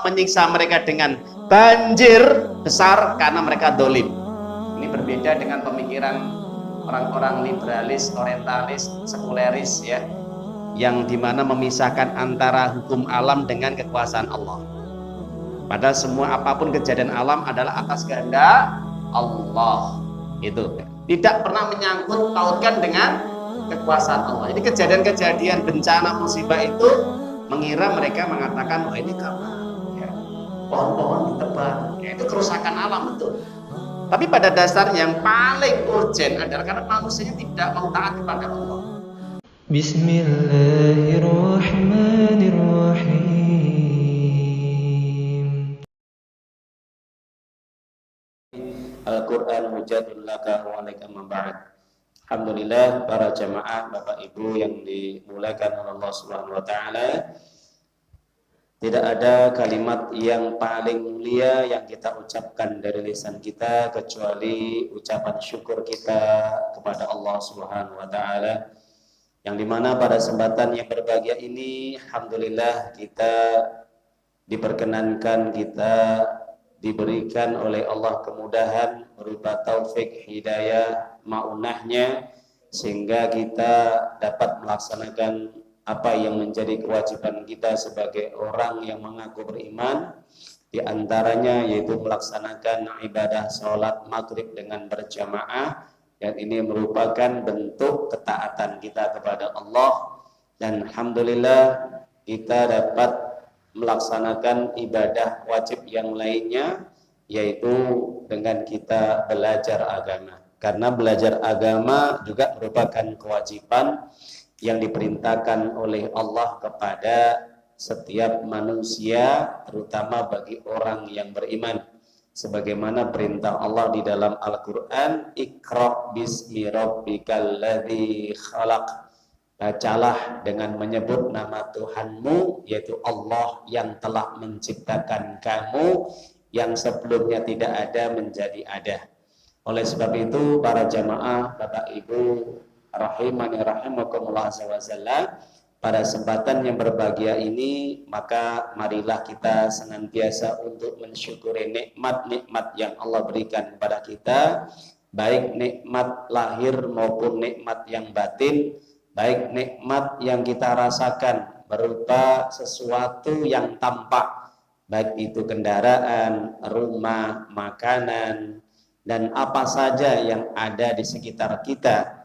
menyiksa mereka dengan banjir besar karena mereka dolim. Ini berbeda dengan pemikiran orang-orang liberalis, orientalis, sekuleris ya, yang dimana memisahkan antara hukum alam dengan kekuasaan Allah. Padahal semua apapun kejadian alam adalah atas kehendak Allah. Itu tidak pernah menyangkut pautkan dengan kekuasaan Allah. Jadi kejadian-kejadian bencana musibah itu mengira mereka mengatakan, oh ini karena ya, pohon-pohon ditebang, ya, itu kerusakan alam, betul. Tapi pada dasarnya yang paling urgent adalah karena manusianya tidak mau taat kepada Allah. Bismillahirrahmanirrahim. Al-Quran hujjatun laka wa 'alaika ma ba'd. Alhamdulillah, para jamaah Bapak Ibu yang dimuliakan oleh Allah Subhanahu wa taala. Tidak ada kalimat yang paling mulia yang kita ucapkan dari lisan kita kecuali ucapan syukur kita kepada Allah Subhanahu wa taala. Yang dimana pada kesempatan yang berbahagia ini, alhamdulillah kita diperkenankan, kita diberikan oleh Allah kemudahan berupa taufik, hidayah, ma'unahnya, sehingga kita dapat melaksanakan apa yang menjadi kewajiban kita sebagai orang yang mengaku beriman, di antaranya yaitu melaksanakan ibadah sholat maghrib dengan berjamaah, dan ini merupakan bentuk ketaatan kita kepada Allah. Dan alhamdulillah kita dapat melaksanakan ibadah wajib yang lainnya, yaitu dengan kita belajar agama. Karena belajar agama juga merupakan kewajiban yang diperintahkan oleh Allah kepada setiap manusia, terutama bagi orang yang beriman. Sebagaimana perintah Allah di dalam Al-Quran, Iqra bismi rabbikal ladzi khalaq. Bacalah dengan menyebut nama Tuhanmu, yaitu Allah yang telah menciptakan kamu, yang sebelumnya tidak ada menjadi ada. Oleh sebab itu, para jamaah, Bapak Ibu, rahimani rahimakumullah azza, pada kesempatan yang berbahagia ini, maka marilah kita senantiasa untuk mensyukuri nikmat-nikmat yang Allah berikan kepada kita, baik nikmat lahir maupun nikmat yang batin, baik nikmat yang kita rasakan berupa sesuatu yang tampak, baik itu kendaraan, rumah, makanan, dan apa saja yang ada di sekitar kita.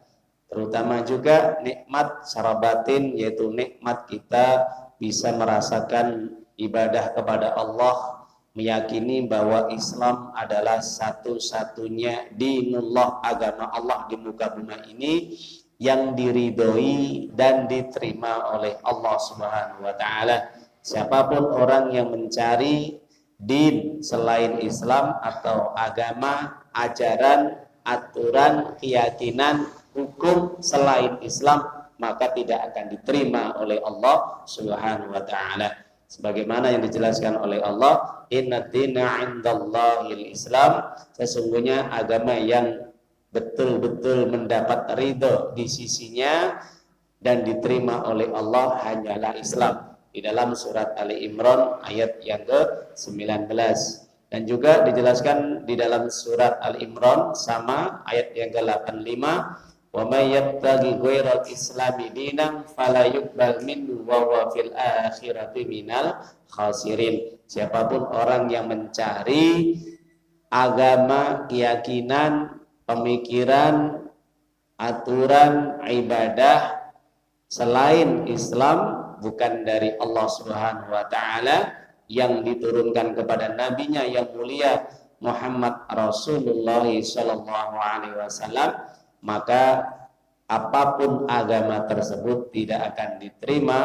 Terutama juga nikmat secara batin, yaitu nikmat kita bisa merasakan ibadah kepada Allah, meyakini bahwa Islam adalah satu-satunya dinullah, agama Allah di muka bumi ini, yang diridhoi dan diterima oleh Allah Subhanahu wa taala. Siapapun orang yang mencari din selain Islam atau agama, ajaran, aturan, keyakinan, hukum selain Islam, maka tidak akan diterima oleh Allah Subhanahu wa taala. Sebagaimana yang dijelaskan oleh Allah, inna dina 'indallahil Islam, sesungguhnya agama yang betul-betul mendapat ridho di sisinya dan diterima oleh Allah hanyalah Islam. Di dalam surat Ali Imran ayat yang ke-19, dan juga dijelaskan di dalam surat Ali Imran sama ayat yang ke-85, wa may yabtaghi ghairal islami dinan fala yuqbal minhu wa huwa fil akhirati minal khasirin. Siapapun orang yang mencari agama, keyakinan, pemikiran, aturan, ibadah selain Islam, bukan dari Allah Subhanahu wa taala, yang diturunkan kepada nabinya yang mulia Muhammad Rasulullah sallallahu alaihi wasallam, maka apapun agama tersebut tidak akan diterima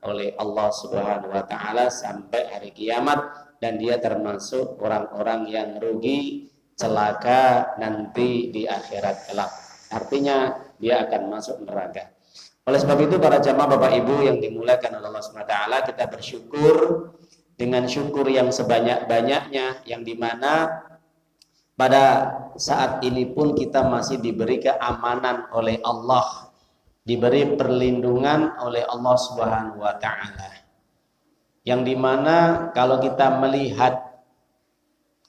oleh Allah Subhanahu wa taala sampai hari kiamat, dan dia termasuk orang-orang yang rugi, celaka nanti di akhirat kelak. Artinya dia akan masuk neraka. Oleh sebab itu, para jamaah Bapak Ibu yang dimuliakan oleh Allah Subhanahu wa taala, kita bersyukur dengan syukur yang sebanyak-banyaknya, yang dimana pada saat ini pun kita masih diberi keamanan oleh Allah, diberi perlindungan oleh Allah Subhanahu wa taala. yang dimana kalau kita melihat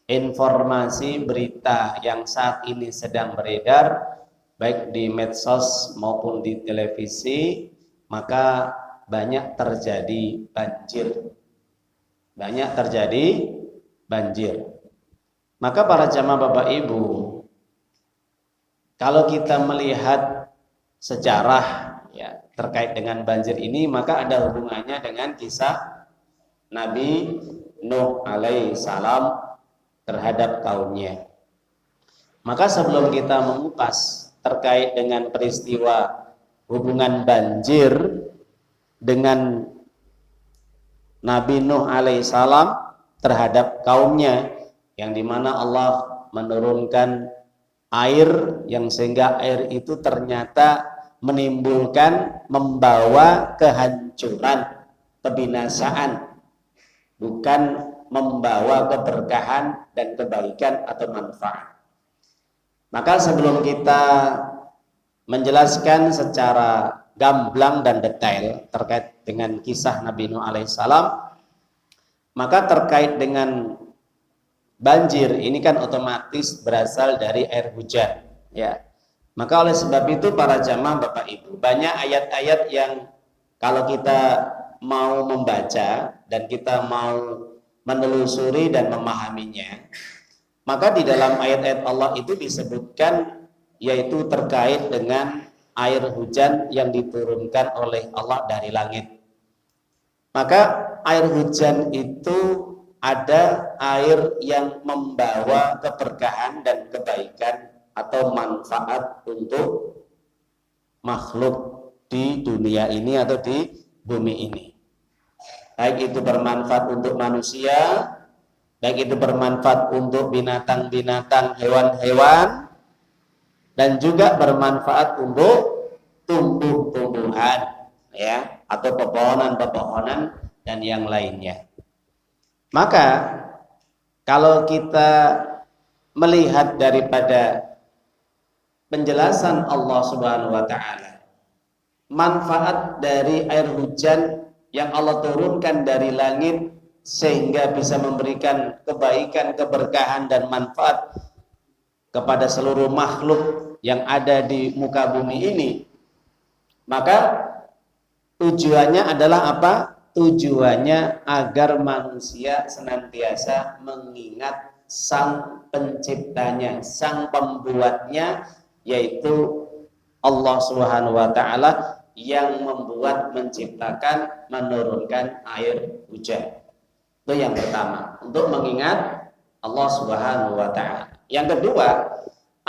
informasi berita yang saat ini sedang beredar baik di medsos maupun di televisi, maka banyak terjadi banjir. Banyak terjadi banjir. Maka para jamaah Bapak Ibu, kalau kita melihat sejarah ya terkait dengan banjir ini, maka ada hubungannya dengan kisah Nabi Nuh alaihi salam terhadap kaumnya. Maka sebelum kita mengupas terkait dengan peristiwa hubungan banjir dengan Nabi Nuh alaihissalam terhadap kaumnya, yang dimana Allah menurunkan air yang sehingga air itu ternyata menimbulkan, membawa kehancuran, kebinasaan, bukan membawa keberkahan dan kebaikan atau manfaat. Maka sebelum kita menjelaskan secara gamblang dan detail terkait dengan kisah Nabi Nuh alaihissalam, maka terkait dengan banjir ini kan otomatis berasal dari air hujan ya. Maka oleh sebab itu para jamaah Bapak Ibu, banyak ayat-ayat yang kalau kita mau membaca dan kita mau menelusuri dan memahaminya, maka di dalam ayat-ayat Allah itu disebutkan yaitu terkait dengan air hujan yang diturunkan oleh Allah dari langit. Maka air hujan itu ada air yang membawa keberkahan dan kebaikan atau manfaat untuk makhluk di dunia ini atau di bumi ini. Baik itu bermanfaat untuk manusia, baik itu bermanfaat untuk binatang-binatang, hewan-hewan, dan juga bermanfaat untuk tumbuh-tumbuhan ya, atau pepohonan-pepohonan dan yang lainnya. Maka kalau kita melihat daripada penjelasan Allah Subhanahu wa taala, manfaat dari air hujan yang Allah turunkan dari langit sehingga bisa memberikan kebaikan, keberkahan dan manfaat kepada seluruh makhluk yang ada di muka bumi ini, maka tujuannya adalah apa? Tujuannya agar manusia senantiasa mengingat sang penciptanya, sang pembuatnya, yaitu Allah Subhanahu wa taala yang membuat, menciptakan, menurunkan air hujan. Itu yang pertama, untuk mengingat Allah Subhanahu wa taala. Yang kedua,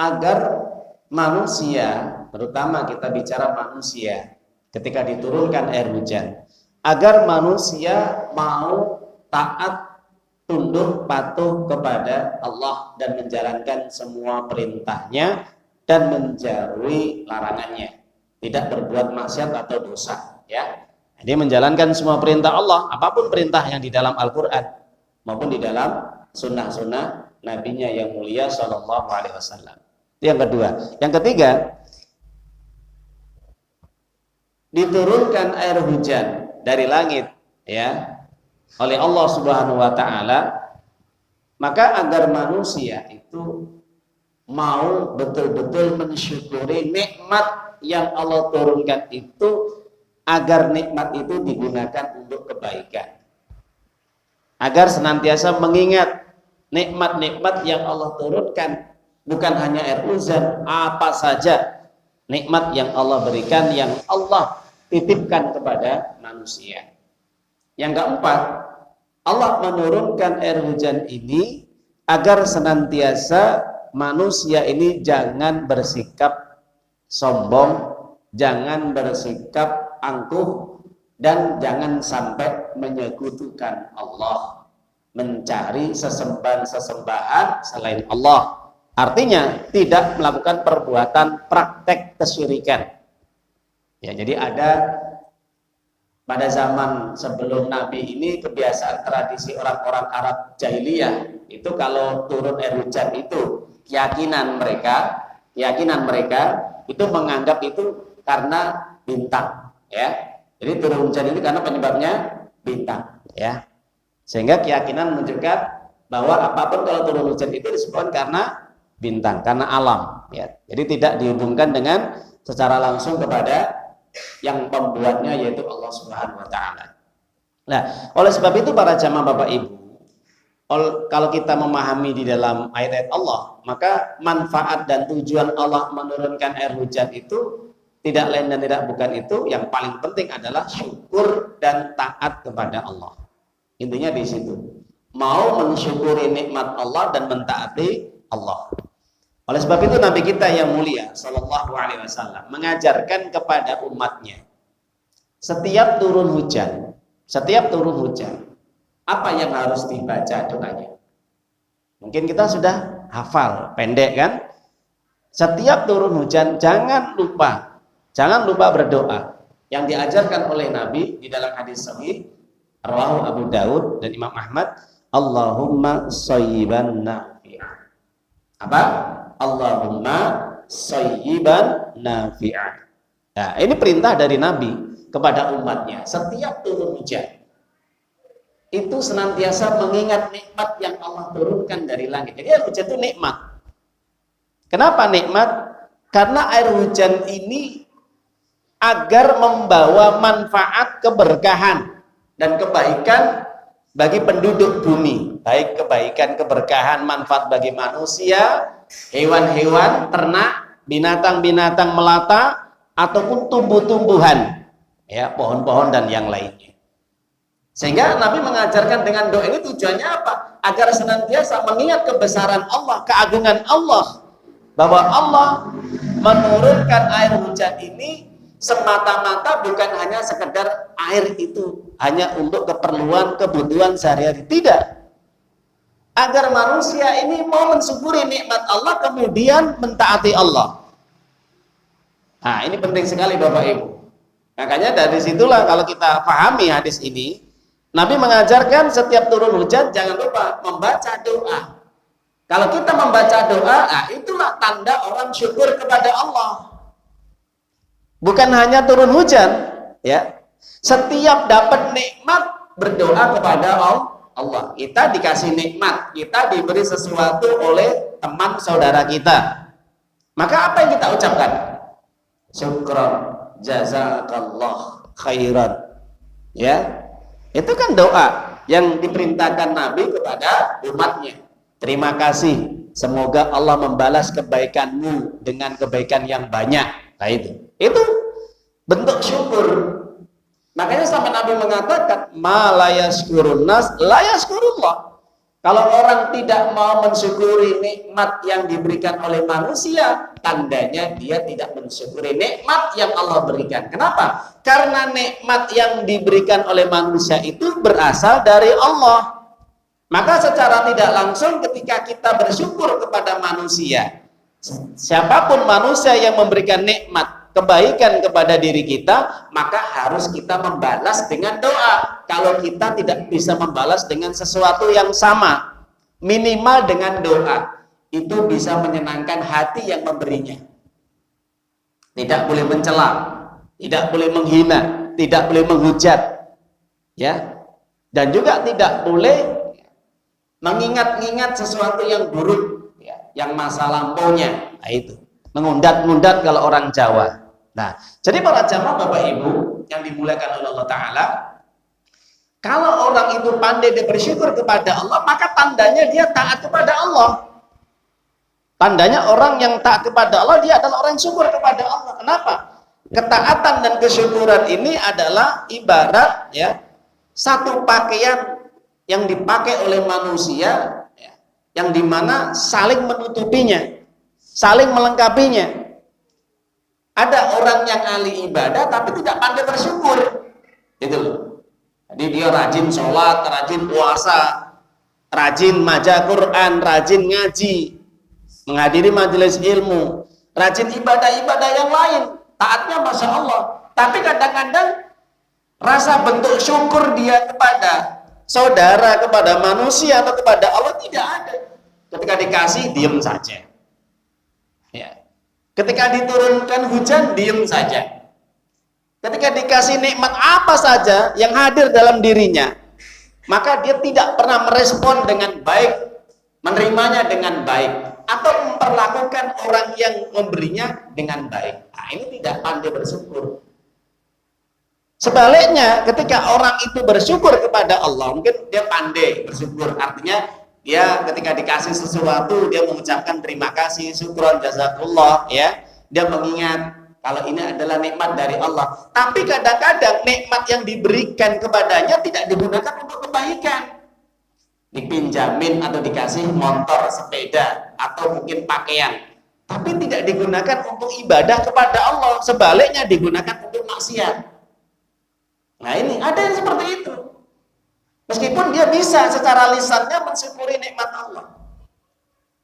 agar manusia, terutama kita bicara manusia ketika diturunkan air hujan, agar manusia mau taat, tunduk, patuh kepada Allah dan menjalankan semua perintahnya dan menjauhi larangannya, tidak berbuat maksiat atau dosa ya. Dia menjalankan semua perintah Allah, apapun perintah yang di dalam Al-Quran maupun di dalam sunnah-sunnah nabinya yang mulia Shallallahu Alaihi Wasallam. Itu yang kedua. Yang ketiga, diturunkan air hujan dari langit ya oleh Allah Subhanahu wa taala, maka agar manusia itu mau betul-betul mensyukuri nikmat yang Allah turunkan itu, agar nikmat itu digunakan untuk kebaikan, agar senantiasa mengingat nikmat-nikmat yang Allah turunkan, bukan hanya air hujan, apa saja nikmat yang Allah berikan, yang Allah titipkan kepada manusia. Yang keempat, Allah menurunkan air hujan ini agar senantiasa manusia ini jangan bersikap sombong, jangan bersikap angkuh, dan jangan sampai menyekutukan Allah, mencari sesembahan-sesembahan selain Allah. Artinya tidak melakukan perbuatan praktek kesyirikan. Ya, jadi ada pada zaman sebelum Nabi ini kebiasaan tradisi orang-orang Arab jahiliyah itu kalau turun air hujan itu keyakinan mereka itu menganggap itu karena bintang ya. Jadi turun hujan ini karena penyebabnya bintang. Ya. Sehingga keyakinan menunjukkan bahwa apapun kalau turun hujan itu disebabkan karena bintang, karena alam, ya. Jadi tidak dihubungkan dengan secara langsung kepada yang pembuatnya, yaitu Allah Subhanahu wa taala. Nah, oleh sebab itu para jamaah Bapak Ibu, kalau kita memahami di dalam ayat-ayat Allah, maka manfaat dan tujuan Allah menurunkan air hujan itu tidak lain dan tidak bukan itu, yang paling penting adalah syukur dan taat kepada Allah. Intinya di situ. Mau mensyukuri nikmat Allah dan mentaati Allah. Oleh sebab itu Nabi kita yang mulia sallallahu alaihi wasallam mengajarkan kepada umatnya, setiap turun hujan, apa yang harus dibaca doanya? Mungkin kita sudah hafal, pendek kan? Setiap turun hujan jangan lupa berdoa. Yang diajarkan oleh Nabi di dalam hadis sahih rawahu Abu Daud dan Imam Ahmad, Allahumma shayyiban nafi'an. Apa? Allahumma shayyiban nafi'an. Nah, ini perintah dari Nabi kepada umatnya. Setiap turun hujan itu senantiasa mengingat nikmat yang Allah turunkan dari langit. Jadi air hujan itu nikmat. Kenapa nikmat? Karena air hujan ini agar membawa manfaat, keberkahan dan kebaikan bagi penduduk bumi, baik kebaikan, keberkahan, manfaat bagi manusia, hewan-hewan, ternak, binatang-binatang melata, ataupun tumbuh-tumbuhan, ya, pohon-pohon dan yang lainnya. Sehingga Nabi mengajarkan dengan doa ini tujuannya apa? Agar senantiasa mengingat kebesaran Allah, keagungan Allah, bahwa Allah menurunkan air hujan ini semata-mata bukan hanya sekedar air itu hanya untuk kebutuhan sehari-hari, tidak. Agar manusia ini mau mensyukuri nikmat Allah kemudian mentaati Allah. Nah, ini penting sekali Bapak Ibu. Makanya dari situlah kalau kita pahami hadis ini, Nabi mengajarkan setiap turun hujan jangan lupa membaca doa. Kalau kita membaca doa, nah itulah tanda orang syukur kepada Allah. Bukan hanya turun hujan, ya. Setiap dapat nikmat berdoa kepada Allah. Kita dikasih nikmat, kita diberi sesuatu oleh teman saudara kita. Maka apa yang kita ucapkan? Syukran, jazakallah khairan. Ya. Itu kan doa yang diperintahkan Nabi kepada umatnya. Terima kasih, semoga Allah membalas kebaikanmu dengan kebaikan yang banyak. Nah itu bentuk syukur. Makanya sampai Nabi mengatakan, ma la yaskurun nas la yaskurullah. Kalau orang tidak mau mensyukuri nikmat yang diberikan oleh manusia, tandanya dia tidak mensyukuri nikmat yang Allah berikan. Kenapa? Karena nikmat yang diberikan oleh manusia itu berasal dari Allah. Maka secara tidak langsung ketika kita bersyukur kepada manusia, siapapun manusia yang memberikan nikmat, kebaikan kepada diri kita, maka harus kita membalas dengan doa. Kalau kita tidak bisa membalas dengan sesuatu yang sama, minimal dengan doa, itu bisa menyenangkan hati yang memberinya. Tidak boleh mencela, tidak boleh menghina, tidak boleh menghujat, ya, dan juga tidak boleh mengingat-ingat sesuatu yang buruk, ya, yang masa lampaunya. Nah itu mengundat-undat kalau orang Jawa. Nah, jadi para jamaah Bapak Ibu yang dimuliakan oleh Allah Ta'ala, kalau orang itu pandai dia bersyukur kepada Allah, maka tandanya dia taat kepada Allah. Tandanya orang yang taat kepada Allah, dia adalah orang yang syukur kepada Allah. Kenapa? Ketaatan dan kesyukuran ini adalah ibarat, ya, satu pakaian yang dipakai oleh manusia, ya, yang dimana saling menutupinya, saling melengkapinya. Ada orang yang ahli ibadah tapi tidak pandai bersyukur, itu loh. Jadi dia rajin sholat, rajin puasa, rajin maja Quran, rajin ngaji, menghadiri majelis ilmu, rajin ibadah-ibadah yang lain, taatnya Masya Allah. Tapi kadang-kadang rasa bentuk syukur dia kepada saudara, kepada manusia atau kepada Allah tidak ada. Ketika dikasih diem saja, ya. Ketika diturunkan hujan diem saja. Ketika dikasih nikmat apa saja yang hadir dalam dirinya, maka dia tidak pernah merespon dengan baik, menerimanya dengan baik, atau memperlakukan orang yang memberinya dengan baik. Nah, ini tidak pandai bersyukur. Sebaliknya, ketika orang itu bersyukur kepada Allah, mungkin dia pandai bersyukur. Artinya, dia ketika dikasih sesuatu, dia mengucapkan terima kasih, syukron, jazakallah, ya. Dia mengingat kalau ini adalah nikmat dari Allah. Tapi kadang-kadang nikmat yang diberikan kepadanya tidak digunakan untuk kebaikan. Dipinjamin atau dikasih motor, sepeda, atau mungkin pakaian. Tapi tidak digunakan untuk ibadah kepada Allah. Sebaliknya digunakan untuk maksiat. Nah ini, ada yang seperti itu. Meskipun dia bisa secara lisannya mensyukuri nikmat Allah.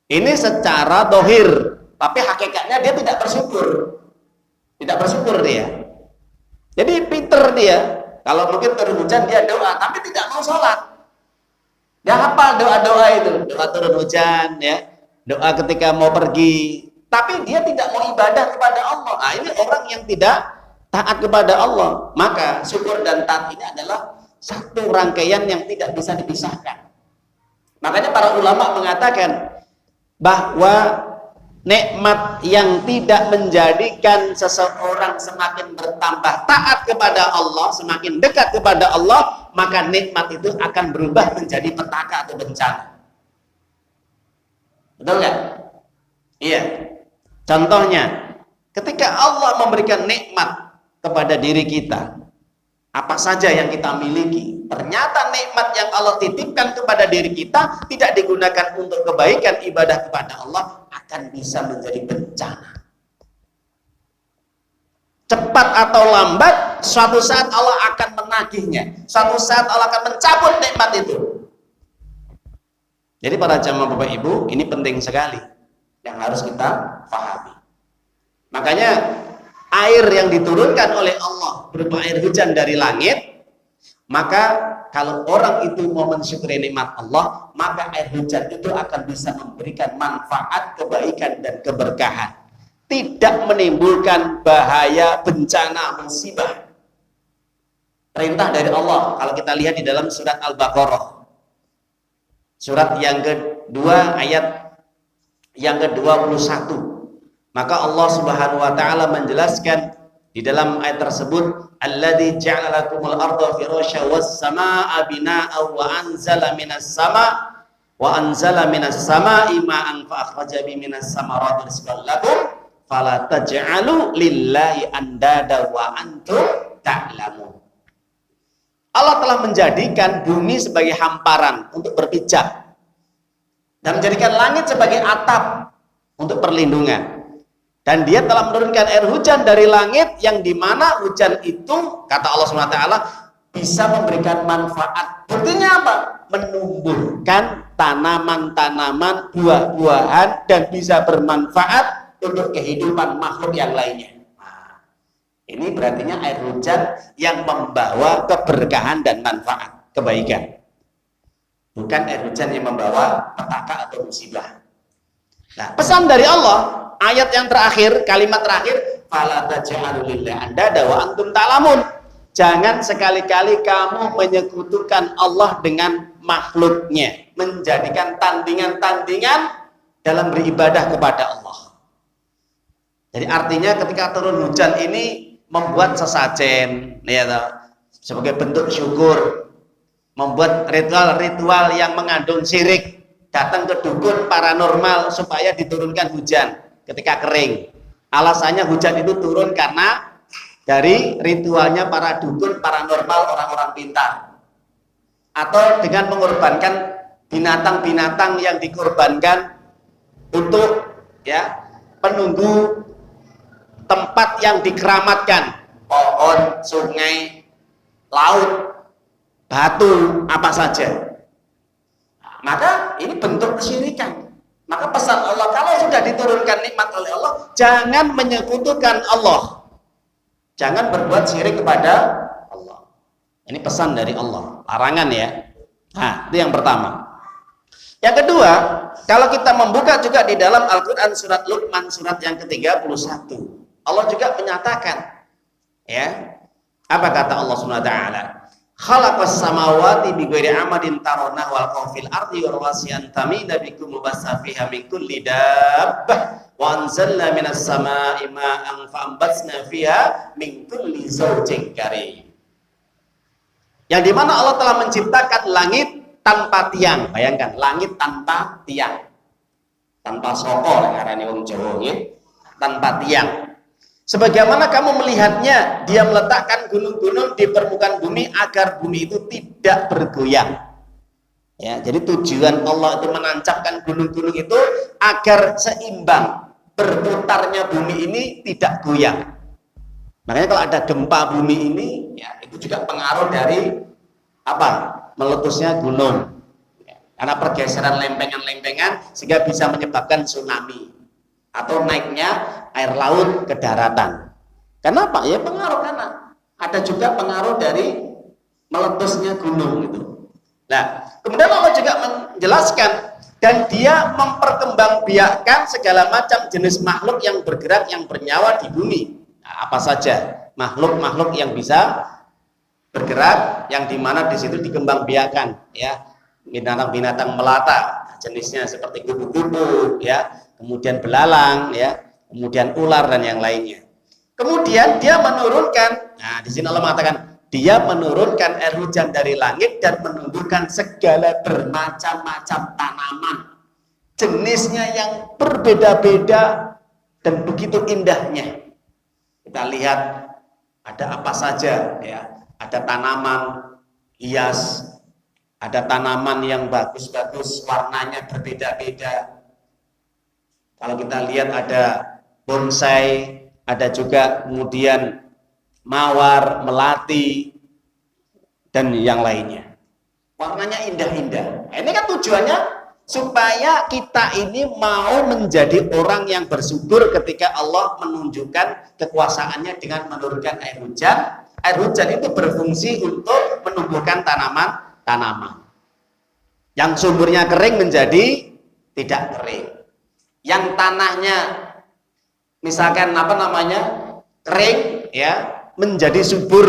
Ini secara dohir. Tapi hakikatnya dia tidak bersyukur. Tidak bersyukur dia. Jadi pinter dia. Kalau mungkin turun hujan dia doa, tapi tidak mau sholat. Dia hafal doa-doa itu. Doa turun hujan, ya. Doa ketika mau pergi. Tapi dia tidak mau ibadah kepada Allah. Nah ini orang yang tidak taat kepada Allah. Maka syukur dan taat ini adalah satu rangkaian yang tidak bisa dipisahkan. Makanya para ulama mengatakan bahwa nikmat yang tidak menjadikan seseorang semakin bertambah taat kepada Allah, semakin dekat kepada Allah, maka nikmat itu akan berubah menjadi petaka atau bencana. Betul nggak? Iya. Contohnya, ketika Allah memberikan nikmat kepada diri kita, apa saja yang kita miliki, ternyata nikmat yang Allah titipkan kepada diri kita tidak digunakan untuk kebaikan ibadah kepada Allah, akan bisa menjadi bencana. Cepat atau lambat, suatu saat Allah akan menagihnya. Suatu saat Allah akan mencabut nikmat itu. Jadi para jamaah Bapak Ibu, ini penting sekali yang harus kita pahami. Makanya air yang diturunkan oleh Allah berupa air hujan dari langit, maka kalau orang itu mau mensyukuri nikmat Allah, maka air hujan itu akan bisa memberikan manfaat, kebaikan, dan keberkahan. Tidak menimbulkan bahaya, bencana, musibah. Perintah dari Allah, kalau kita lihat di dalam surat Al-Baqarah. Surat yang kedua, ayat yang ke-21. Maka Allah Subhanahu wa taala menjelaskan di dalam ayat tersebut, alladzi ja'ala lakumul arda firasya was samaa'a binaa'a wa anzala minas samaa'i ma'an fa akhraja bihi minas samarati rizqan lakum fala taj'alu lillahi andada wa antum ta'lamun. Allah telah menjadikan bumi sebagai hamparan untuk berpijak dan menjadikan langit sebagai atap untuk perlindungan. Dan dia telah menurunkan air hujan dari langit yang dimana hujan itu, kata Allah SWT, bisa memberikan manfaat. Buktinya apa? Menumbuhkan tanaman-tanaman, buah-buahan, dan bisa bermanfaat untuk kehidupan makhluk yang lainnya. Nah, ini berartinya air hujan yang membawa keberkahan dan manfaat, kebaikan. Bukan air hujan yang membawa petaka atau musibah. Nah, pesan dari Allah, ayat yang terakhir, kalimat terakhir, fala taj'alu lillahi andada wa antum ta'lamun. Jangan sekali-kali kamu menyekutukan Allah dengan makhluknya, menjadikan tandingan-tandingan dalam beribadah kepada Allah. Jadi artinya ketika turun hujan ini membuat sesajen, ya, sebagai bentuk syukur, membuat ritual-ritual yang mengandung syirik, datang ke dukun paranormal supaya diturunkan hujan ketika kering. Alasannya hujan itu turun karena dari ritualnya para dukun paranormal, orang-orang pintar. Atau dengan mengorbankan binatang-binatang yang dikorbankan untuk, ya, penunggu tempat yang dikeramatkan, pohon, sungai, laut, batu, apa saja. Maka ini bentuk kesyirikan. Maka pesan Allah, kalau sudah diturunkan nikmat oleh Allah, jangan menyekutukan Allah. Jangan berbuat syirik kepada Allah. Ini pesan dari Allah, larangan ya. Nah, itu yang pertama. Yang kedua, kalau kita membuka juga di dalam Al-Quran surat Luqman, surat yang ke-31, Allah juga menyatakan, ya, apa kata Allah SWT? Khalaqas samawati bighairi amadin tarawna wal qawfil ardi wa rawasiyan tamida bikum mubassa fiha min kulli dabbah wa anzalna minas samaa'i ma'an fa ambatsna fiha min kulli zawjin karim. Yang dimana Allah telah menciptakan langit tanpa tiang. Bayangkan, langit tanpa tiang, tanpa soko ngarani wong Jawa nggih, tanpa tiang. Sebagaimana kamu melihatnya, dia meletakkan gunung-gunung di permukaan bumi agar bumi itu tidak bergoyang. Ya, jadi tujuan Allah itu menancapkan gunung-gunung itu agar seimbang, berputarnya bumi ini tidak goyang. Makanya kalau ada gempa bumi ini, ya itu juga pengaruh dari apa? Meletusnya gunung. Ya, karena pergeseran lempengan-lempengan sehingga bisa menyebabkan tsunami atau naiknya air laut ke daratan. Kenapa? Ya pengaruh, karena ada juga pengaruh dari meletusnya gunung itu. Nah, kemudian Allah juga menjelaskan dan dia memperkembangbiakkan segala macam jenis makhluk yang bergerak, yang bernyawa di bumi. Nah, apa saja makhluk-makhluk yang bisa bergerak, yang dimana di situ dikembangbiakkan, ya binatang-binatang melata, jenisnya seperti kupu-kupu, ya, kemudian belalang, ya, kemudian ular dan yang lainnya. Kemudian dia menurunkan, nah di sini Allah mengatakan dia menurunkan air hujan dari langit dan menumbuhkan segala bermacam-macam tanaman, jenisnya yang berbeda-beda dan begitu indahnya. Kita lihat ada apa saja, ya, ada tanaman hias, ada tanaman yang bagus-bagus, warnanya berbeda-beda. Kalau kita lihat ada bonsai, ada juga kemudian mawar, melati, dan yang lainnya. Warnanya indah-indah. Nah, ini kan tujuannya supaya kita ini mau menjadi orang yang bersyukur ketika Allah menunjukkan kekuasaannya dengan menurunkan air hujan. Air hujan itu berfungsi untuk menumbuhkan tanaman-tanaman. Yang sumbernya kering menjadi tidak kering. Yang tanahnya misalkan kering, ya, menjadi subur.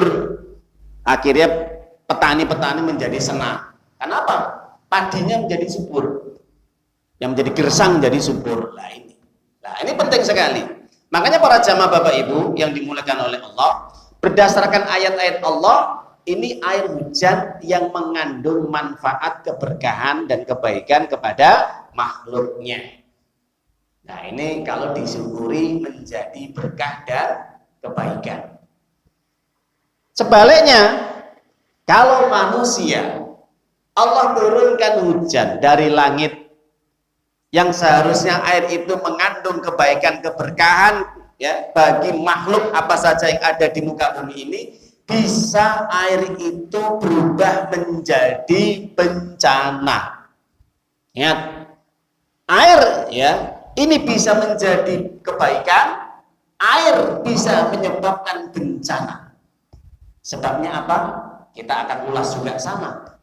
Akhirnya petani-petani menjadi senang. Kenapa? Padinya menjadi subur. Yang menjadi gersang menjadi subur. Nah ini penting sekali. Makanya para jamaah Bapak Ibu yang dimuliakan oleh Allah, berdasarkan ayat-ayat Allah, ini air hujan yang mengandung manfaat, keberkahan dan kebaikan kepada makhluknya. Nah ini kalau disyukuri menjadi berkah dan kebaikan. Sebaliknya, kalau manusia Allah turunkan hujan dari langit yang seharusnya air itu mengandung kebaikan, keberkahan, ya, bagi makhluk apa saja yang ada di muka bumi ini, bisa air itu berubah menjadi bencana. Ingat, air, ya, ini bisa menjadi kebaikan, air bisa menyebabkan bencana. Sebabnya apa? Kita akan ulas juga sama.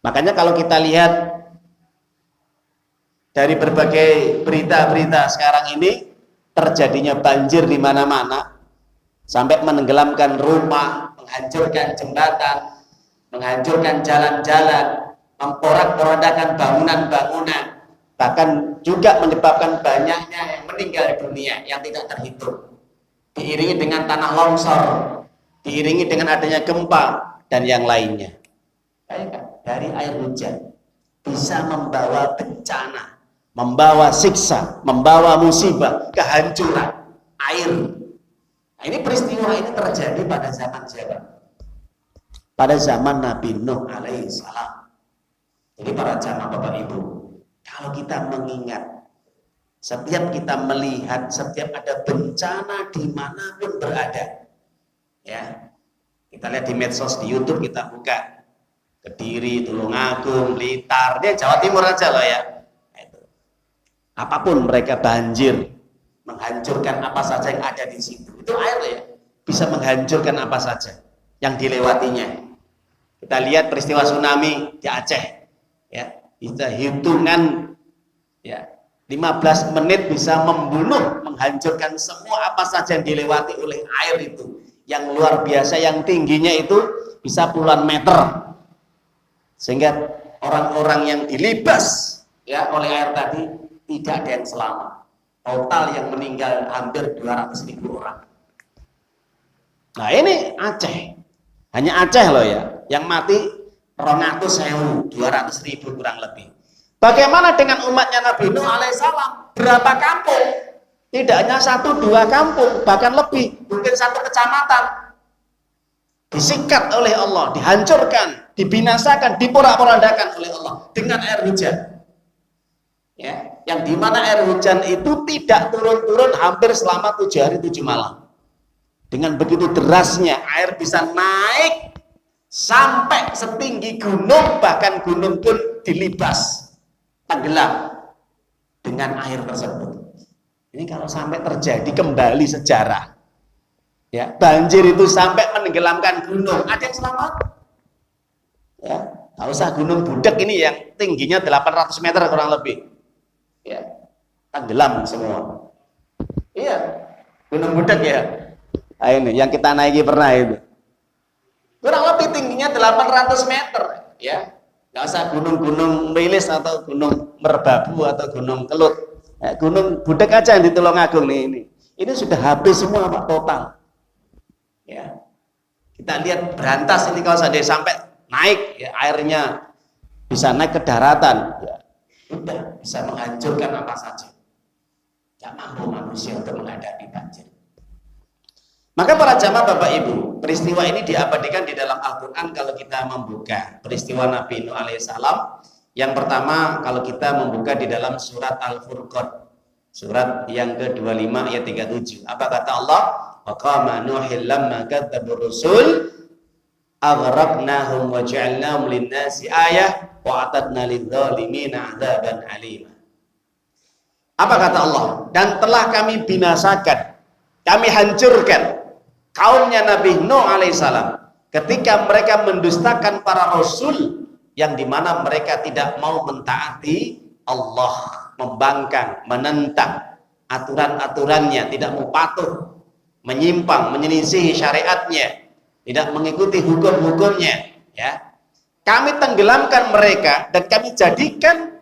Makanya kalau kita lihat dari berbagai berita-berita sekarang ini, terjadinya banjir di mana-mana, sampai menenggelamkan rumah, menghancurkan jembatan, menghancurkan jalan-jalan, memporak-porandakan bangunan-bangunan, bahkan juga menyebabkan banyaknya yang meninggal dunia yang tidak terhitung, diiringi dengan tanah longsor, diiringi dengan adanya gempa dan yang lainnya. Dari air hujan bisa membawa bencana, membawa siksa, membawa musibah, kehancuran air. Nah, ini peristiwa ini terjadi pada zaman siapa? Pada zaman Nabi Nuh alaihissalam. Jadi para jamaah Bapak Ibu, kalau kita mengingat, setiap kita melihat, setiap ada bencana dimanapun berada, ya, kita lihat di medsos, di YouTube, kita buka Kediri, Tulungagung, Blitar, dia Jawa Timur aja loh ya. Apapun mereka banjir, menghancurkan apa saja yang ada di situ. Itu air ya, bisa menghancurkan apa saja yang dilewatinya. Kita lihat peristiwa tsunami di Aceh, ya, bisa hitungan, ya, 15 menit bisa membunuh, menghancurkan semua apa saja yang dilewati oleh air itu. Yang luar biasa, yang tingginya itu bisa puluhan meter. Sehingga orang-orang yang dilibas ya oleh air tadi tidak ada yang selamat. Total yang meninggal hampir 200.000 orang. Nah ini Aceh. Hanya Aceh loh ya, yang mati 200.000 kurang lebih. Bagaimana dengan umatnya Nabi Nuh alaihissalam? Berapa kampung? Tidak hanya 1-2 kampung, bahkan lebih, mungkin 1 kecamatan. Disikat oleh Allah, dihancurkan, dibinasakan, diporak-porandakan oleh Allah dengan air hujan. Ya, yang dimana air hujan itu tidak turun-turun hampir selama 7 hari 7 malam. Dengan begitu derasnya air bisa naik sampai setinggi gunung, bahkan gunung pun dilibas, tenggelam dengan air tersebut. Ini kalau sampai terjadi kembali sejarah, ya banjir itu sampai menenggelamkan gunung, ada yang selamat? Ya, nggak usah Gunung Budak ini yang tingginya 800 meter kurang lebih, ya tenggelam semua. Iya, Gunung Budak ya. Nah, ini yang kita naiki pernah itu. Kurang lebih tingginya 800 meter, ya. Nggak usah gunung-gunung Wilis atau gunung Merbabu atau gunung Kelut. Ya, Gunung Budak aja yang di Tulungagung nih ini. Ini sudah habis semua Pak, total. Ya. Kita lihat berantas ini kalau saya sampai naik ya, airnya bisa naik ke daratan. Ya. Udah bisa menghancurkan apa saja. Tidak mampu manusia untuk menghadapi banjir. Maka para jamaah Bapak Ibu, peristiwa ini diabadikan di dalam Al-Quran kalau kita membuka peristiwa Nabi Nuh alaihissalam. Yang pertama kalau kita membuka di dalam surat Al-Furqan, surat yang ke-25 ayat 37. Apa kata Allah? Wa qama Nuhil lamma kadzdzabur rusul aghraqnahum wa ja'alnahum lin-nasi ayah wa atadna lidz-dhalimina 'adzaban alima. Apa kata Allah? Dan telah kami binasakan, kami hancurkan kaumnya Nabi Nuh alaihissalam ketika mereka mendustakan para rasul, yang dimana mereka tidak mau mentaati Allah, membangkang, menentang aturan-aturannya, tidak mau patuh, menyimpang, menyelisihi syariatnya, tidak mengikuti hukum-hukumnya. Ya, kami tenggelamkan mereka dan kami jadikan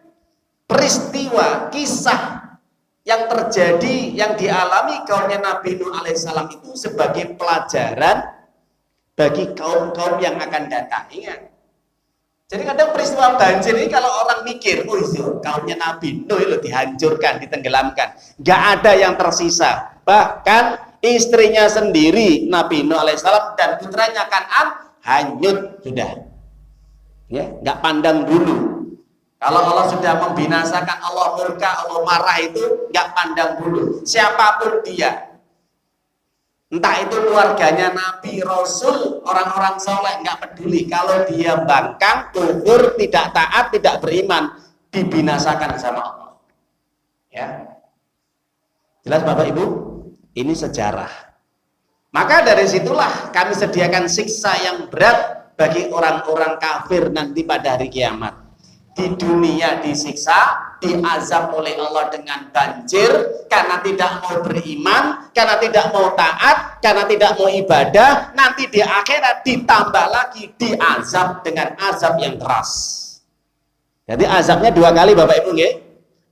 peristiwa kisah yang terjadi, yang dialami kaumnya Nabi Nuh alaihissalam itu sebagai pelajaran bagi kaum-kaum yang akan datang. Ingat. Jadi kadang peristiwa banjir ini kalau orang mikir, oh itu kaumnya Nabi Nuh itu dihancurkan, ditenggelamkan, nggak ada yang tersisa. Bahkan istrinya sendiri Nabi Nuh alaihissalam dan putranya Kan'an hanyut sudah. Ya, nggak pandang bulu. Kalau Allah sudah membinasakan, Allah murka, Allah marah itu nggak pandang bulu. Siapapun dia, entah itu keluarganya Nabi, Rasul, orang-orang soleh, nggak peduli. Kalau dia bangkang, kufur, tidak taat, tidak beriman, dibinasakan sama Allah. Ya, jelas Bapak Ibu, ini sejarah. Maka dari situlah kami sediakan siksa yang berat bagi orang-orang kafir nanti pada hari kiamat. Di dunia disiksa, diazab oleh Allah dengan banjir karena tidak mau beriman, karena tidak mau taat, karena tidak mau ibadah. Nanti di akhirat ditambah lagi diazab dengan azab yang keras. Jadi azabnya 2 kali Bapak Ibu nggih.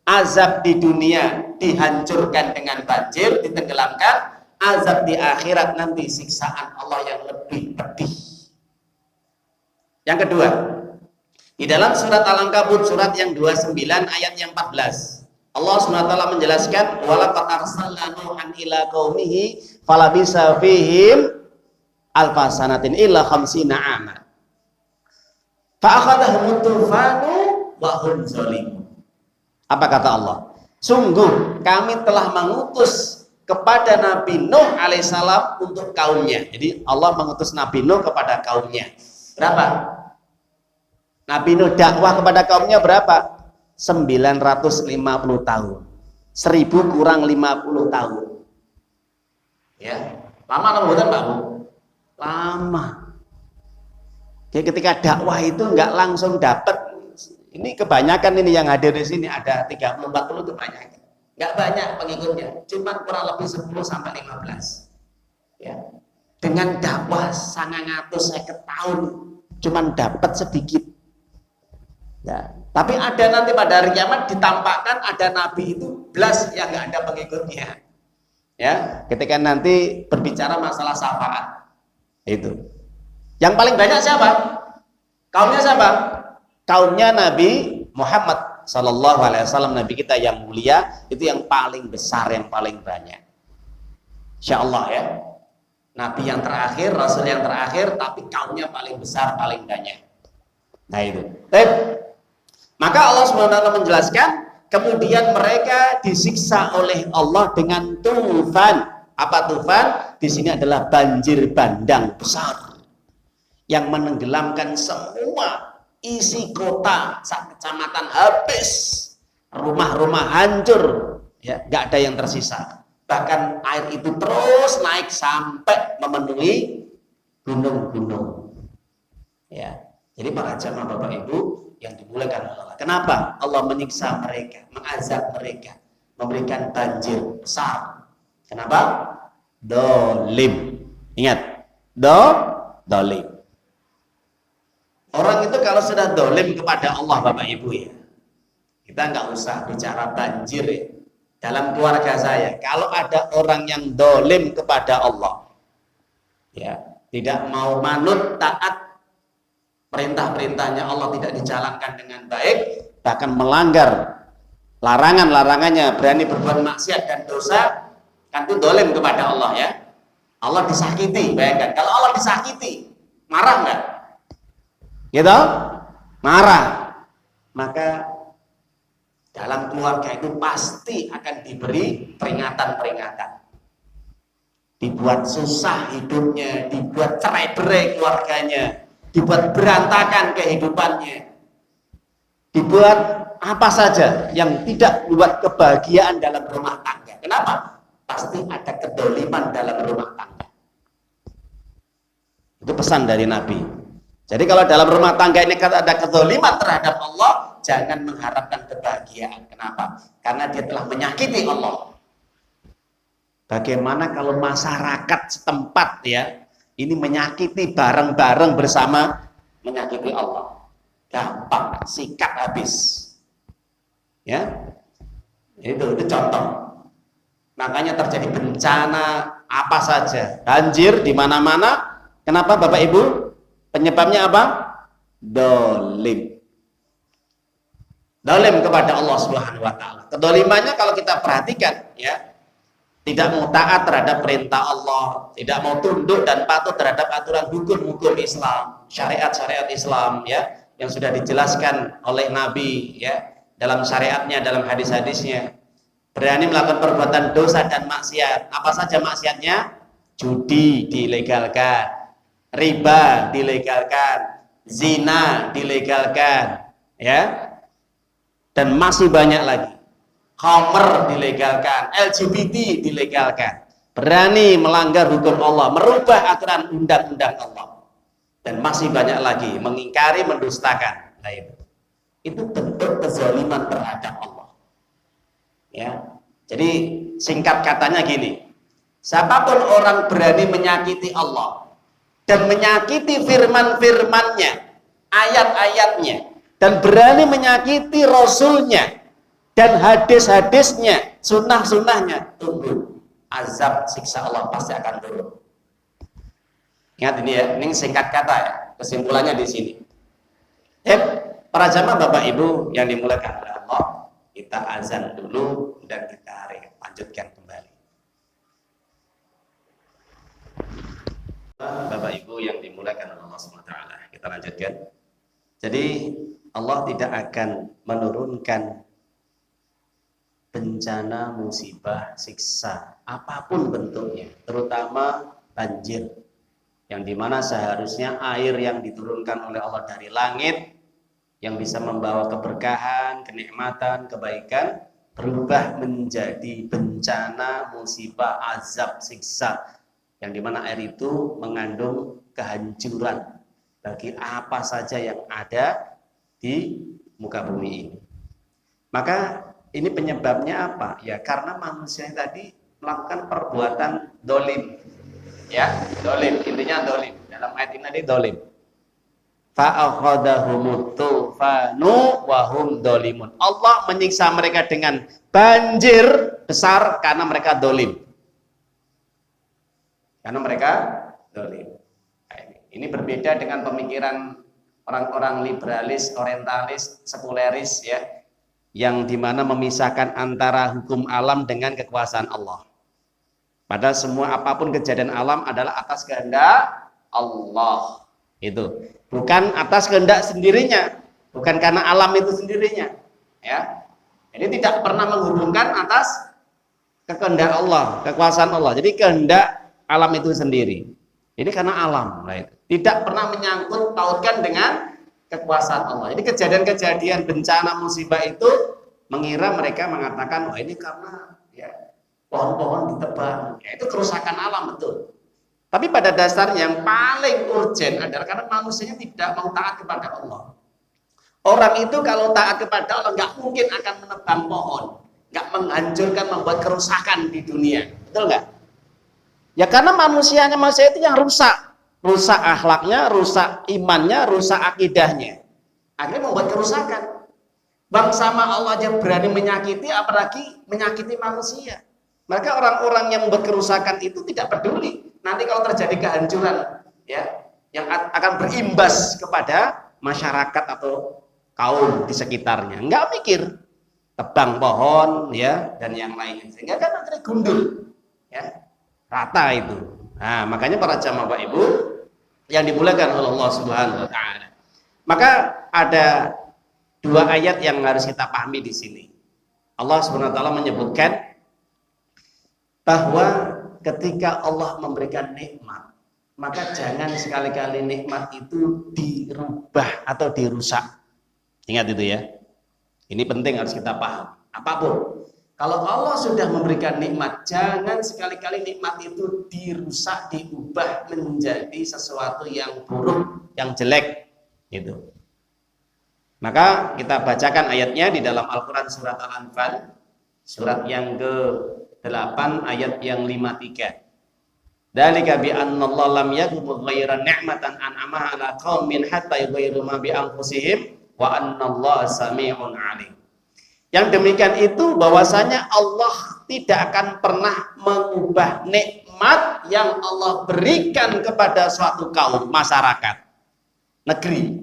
Azab di dunia dihancurkan dengan banjir, ditenggelamkan. Azab di akhirat nanti siksaan Allah yang lebih pedih. Yang kedua, di dalam surat Al-Ankabut surat yang 29 ayat yang 14, Allah SWT menjelaskan walaqad arsalna nuhan ila qaumihi falabisa fihim alfasanatin illa khamsina ama fa akhadhahum tufanu wa hum zalimun. Apa kata Allah? Sungguh kami telah mengutus kepada Nabi Nuh alaihissalam untuk kaumnya. Jadi Allah mengutus Nabi Nuh kepada kaumnya. Berapa? Nabi Nuh dakwah kepada kaumnya berapa? 950 tahun. 1000 kurang 50 tahun. Ya, lama atau bukan Pak Bu? Lama. Jadi ketika dakwah itu nggak langsung dapat. Ini kebanyakan ini yang hadir di sini ada 30-40 itu banyak. Nggak banyak pengikutnya, cuma kurang lebih 10 sampai 15. Ya. dengan dakwah 950 tahun cuman dapat sedikit. Ya. Tapi ada nanti pada hari kiamat ditampakkan ada nabi itu belas yang nggak ada pengikutnya. Ya, ketika nanti berbicara masalah syafaat itu. Yang paling banyak siapa? Kaumnya siapa? Kaumnya Nabi Muhammad Sallallahu Alaihi Wasallam, Nabi kita yang mulia, itu yang paling besar, yang paling banyak. Insya Allah ya. Nabi yang terakhir, Rasul yang terakhir, tapi kaumnya paling besar, paling banyak. Nah itu. Maka Allah SWT menjelaskan, kemudian mereka disiksa oleh Allah dengan tufan. Apa tufan? Di sini adalah banjir bandang besar yang menenggelamkan semua isi kota, kecamatan habis, rumah-rumah hancur, ya, nggak ada yang tersisa. Bahkan air itu terus naik sampai memenuhi gunung-gunung. Ya, jadi para jamaah Bapak Ibu yang dimuliakan oleh Allah. Kenapa Allah menyiksa mereka, mengazab mereka, memberikan banjir besar? Kenapa? Dolim. Ingat, dolim. Orang itu kalau sudah dolim kepada Allah Bapak Ibu ya, kita nggak usah bicara banjir ya. Dalam keluarga saya, kalau ada orang yang dolim kepada Allah, ya, tidak mau manut, taat perintah-perintahnya Allah, tidak dijalankan dengan baik, bahkan melanggar larangan-larangannya, berani berbuat maksiat dan dosa, kan itu dolim kepada Allah ya. Allah disakiti, bayangkan kalau Allah disakiti, marah nggak? Gitu? Marah. Maka dalam keluarga itu pasti akan diberi peringatan-peringatan. Dibuat susah hidupnya, dibuat cerai-berai keluarganya, dibuat berantakan kehidupannya, dibuat apa saja yang tidak membuat kebahagiaan dalam rumah tangga. Kenapa? Pasti ada kedoliman dalam rumah tangga. Itu pesan dari Nabi. Jadi kalau dalam rumah tangga ini ada kedoliman terhadap Allah, jangan mengharapkan kebahagiaan. Kenapa? Karena dia telah menyakiti Allah. Bagaimana kalau masyarakat setempat ya, ini menyakiti bareng-bareng bersama menyakiti Allah? Gampang, sikat habis. Ya, itu contoh. Makanya terjadi bencana apa saja, banjir di mana-mana. Kenapa Bapak Ibu? Penyebabnya apa? Dolim. Dolim kepada Allah Subhanahu wa Ta'ala. Kedolimannya kalau kita perhatikan ya, tidak mau taat terhadap perintah Allah, tidak mau tunduk dan patuh terhadap aturan hukum-hukum Islam, syariat-syariat Islam ya, yang sudah dijelaskan oleh Nabi ya, dalam syariatnya, dalam hadis-hadisnya. Berani melakukan perbuatan dosa dan maksiat. Apa saja maksiatnya? Judi dilegalkan, riba dilegalkan, zina dilegalkan, ya, dan masih banyak lagi. Khamr dilegalkan, LGBT dilegalkan. Berani melanggar hukum Allah, merubah aturan undang-undang Allah, dan masih banyak lagi, mengingkari, mendustakan. Nah, itu bentuk kezaliman terhadap Allah. Ya, jadi singkat katanya gini. Siapapun orang berani menyakiti Allah dan menyakiti firman-firmannya, ayat-ayatnya, dan berani menyakiti Rasulnya dan hadis-hadisnya, sunnah-sunnahnya, tunggu azab siksa Allah pasti akan turun. Ingat ini ya, ini singkat kata ya, kesimpulannya di sini. Para jamaah Bapak Ibu yang dimuliakan oleh Allah, kita azan dulu dan kita lanjutkan kembali. Bapak Ibu yang dimuliakan oleh Allah SWT, kita lanjutkan. Jadi Allah tidak akan menurunkan bencana, musibah, siksa apapun bentuknya, terutama banjir, yang dimana seharusnya air yang diturunkan oleh Allah dari langit yang bisa membawa keberkahan, kenikmatan, kebaikan, berubah menjadi bencana, musibah, azab, siksa, yang dimana air itu mengandung kehancuran bagi apa saja yang ada di muka bumi ini. Maka ini penyebabnya apa? Ya karena manusia tadi melakukan perbuatan dolim. Ya, dolim. Intinya dolim. Dalam ayat ini tadi dolim. Fa'akhadahumut tufanu wa hum dolimun. Allah menyiksa mereka dengan banjir besar karena mereka dolim. Karena mereka dolim. Ini berbeda dengan pemikiran orang-orang liberalis, orientalis, sekuleris ya, yang dimana memisahkan antara hukum alam dengan kekuasaan Allah. Padahal semua apapun kejadian alam adalah atas kehendak Allah. Itu bukan atas kehendak sendirinya, bukan karena alam itu sendirinya. Ya, jadi tidak pernah menghubungkan atas kehendak Allah, kekuasaan Allah. Jadi kehendak alam itu sendiri. Ini karena alam, right? Tidak pernah menyangkut pautkan dengan kekuasaan Allah. Jadi kejadian-kejadian bencana musibah itu mengira mereka mengatakan, oh ini karena ya pohon-pohon ditebang, ya itu kerusakan alam, betul. Tapi pada dasarnya yang paling urgent adalah karena manusianya tidak mau taat kepada Allah. Orang itu kalau taat kepada Allah nggak mungkin akan menebang pohon, nggak menghancurkan, membuat kerusakan di dunia, betul nggak? Ya karena manusia itu yang rusak akhlaknya, rusak imannya, rusak akidahnya, akhirnya membuat kerusakan. Bang sama Allah aja berani menyakiti, apalagi menyakiti manusia. Maka orang-orang yang membuat kerusakan itu tidak peduli nanti kalau terjadi kehancuran ya yang akan berimbas kepada masyarakat atau kaum di sekitarnya, nggak mikir tebang pohon ya dan yang lainnya, sehingga kan akhirnya gundul ya, rata itu. Nah, makanya para jamaah Bapak Ibu yang dimuliakan oleh Allah Subhanahu wa taala. Maka ada dua ayat yang harus kita pahami di sini. Allah Subhanahu wa taala menyebutkan bahwa ketika Allah memberikan nikmat, maka jangan sekali-kali nikmat itu dirubah atau dirusak. Ingat itu ya. Ini penting, harus kita paham. Apapun, kalau Allah sudah memberikan nikmat, jangan sekali-kali nikmat itu dirusak, diubah menjadi sesuatu yang buruk, yang jelek. Gitu. Maka kita bacakan ayatnya di dalam Al-Quran surat Al-Anfal, surat yang ke-8 ayat yang 53. Dzalika bi annallaha lam yaghfir ghairan ni'matan an'amaha 'ala qaumin hatta yughayyiru ma bi anfusihim wa annallaha samii'un 'alim. Yang demikian itu bahwasanya Allah tidak akan pernah mengubah nikmat yang Allah berikan kepada suatu kaum, masyarakat, negeri,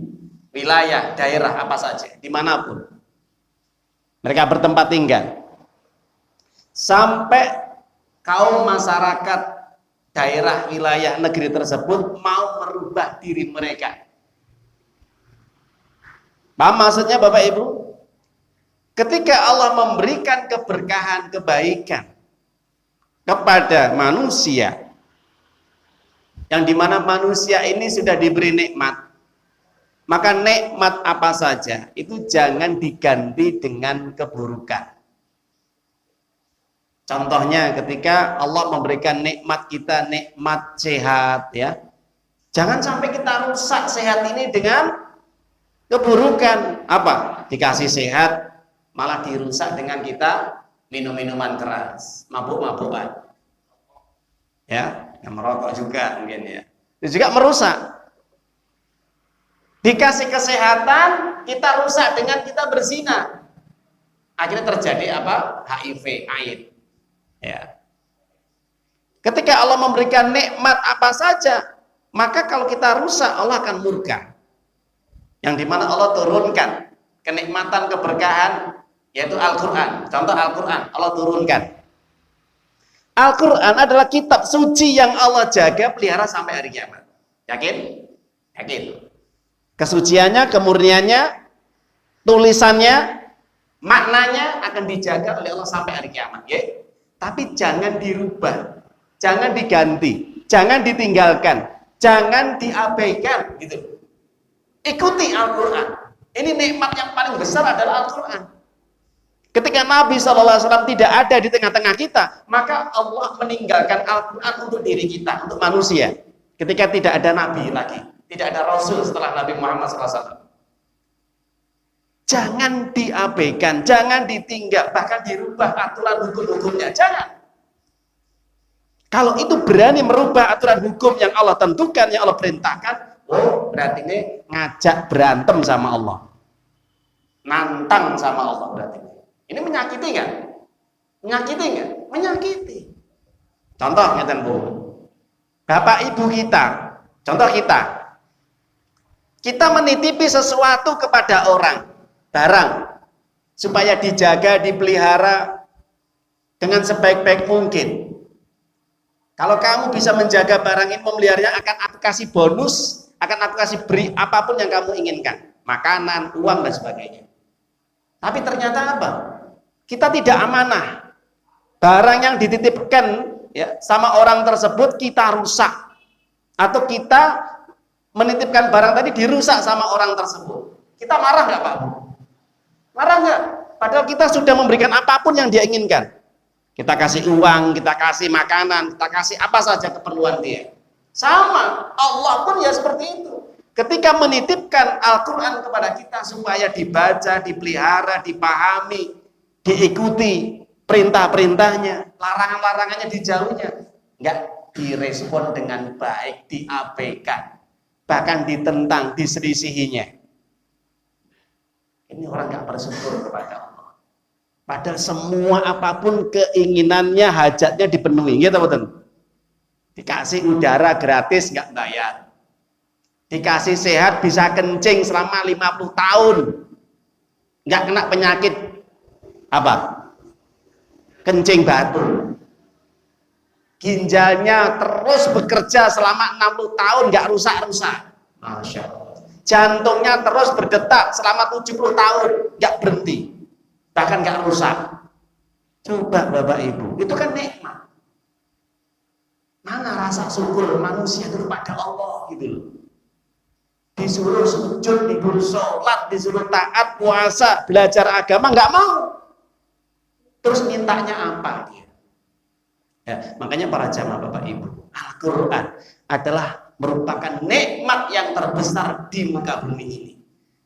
wilayah, daerah apa saja, dimanapun mereka bertempat tinggal, sampai kaum masyarakat daerah, wilayah, negeri tersebut mau merubah diri mereka. Paham maksudnya Bapak Ibu? Ketika Allah memberikan keberkahan, kebaikan kepada manusia, yang dimana manusia ini sudah diberi nikmat, maka nikmat apa saja itu jangan diganti dengan keburukan. Contohnya ketika Allah memberikan nikmat kita, nikmat sehat ya, jangan sampai kita rusak sehat ini dengan keburukan. Apa? Dikasih sehat malah dirusak dengan kita minum-minuman keras, mabuk-mabukan ya, yang merokok juga mungkin ya, itu juga merusak. Dikasih kesehatan kita rusak dengan kita berzina, akhirnya terjadi apa? HIV, AIDS ya. Ketika Allah memberikan nikmat apa saja, maka kalau kita rusak Allah akan murka. Yang dimana Allah turunkan kenikmatan, keberkahan, yaitu Al-Quran. Contoh Al-Quran, Allah turunkan. Al-Quran adalah kitab suci yang Allah jaga, pelihara sampai hari kiamat. Yakin? Yakin. Kesuciannya, kemurniannya, tulisannya, maknanya akan dijaga oleh Allah sampai hari kiamat ya. Tapi jangan dirubah, jangan diganti, jangan ditinggalkan, jangan diabaikan gitu. Ikuti Al-Quran. Ini nikmat yang paling besar adalah Al-Quran. Ketika Nabi SAW tidak ada di tengah-tengah kita, maka Allah meninggalkan Al-Quran untuk diri kita, untuk manusia. Ketika tidak ada Nabi lagi, tidak ada Rasul setelah Nabi Muhammad SAW. Jangan diabaikan, jangan ditinggal, bahkan dirubah aturan hukum-hukumnya, jangan. Kalau itu berani merubah aturan hukum yang Allah tentukan, yang Allah perintahkan, oh berarti ini ngajak berantem sama Allah. Nantang sama Allah berarti. Ini menyakiti nggak? Menyakiti nggak? Menyakiti. Contoh ngeten Bu. Bapak Ibu kita, contoh kita menitipi sesuatu kepada orang, barang, supaya dijaga, dipelihara dengan sebaik-baik mungkin. Kalau kamu bisa menjaga barang ini, memeliharanya, akan aku kasih bonus, akan aku kasih beri apapun yang kamu inginkan, makanan, uang dan sebagainya. Tapi ternyata apa? Kita tidak amanah. Barang yang dititipkan ya sama orang tersebut kita rusak, atau kita menitipkan barang tadi dirusak sama orang tersebut. Kita marah nggak Pak? Marah nggak? Padahal kita sudah memberikan apapun yang dia inginkan. Kita kasih uang, kita kasih makanan, kita kasih apa saja keperluan dia. Sama, Allah pun ya seperti itu. Ketika menitipkan Al-Quran kepada kita supaya dibaca, dipelihara, dipahami, diikuti perintah-perintahnya, larangan-larangannya dijauhnya, nggak direspon dengan baik, diabaikan, bahkan ditentang, diselisihinya. Ini orang nggak bersyukur kepada Allah. Padahal semua apapun keinginannya, hajatnya dipenuhi, gitu betul. Dikasih udara gratis nggak bayar, dikasih sehat bisa kencing selama 50 tahun, nggak kena penyakit apa? Kencing batu. Ginjalnya terus bekerja selama 60 tahun nggak rusak-rusak. Masya Allah. Jantungnya terus berdetak selama 70 tahun nggak berhenti, bahkan nggak rusak. Coba Bapak Ibu, itu kan nikmat. Mana rasa syukur manusia itu kepada Allah gitu loh. Disuruh sujud, disuruh sholat, disuruh taat, puasa, belajar agama, nggak mau. Terus mintanya apa dia? Ya, makanya para jamaah Bapak Ibu, Al-Quran adalah merupakan nikmat yang terbesar di muka bumi ini.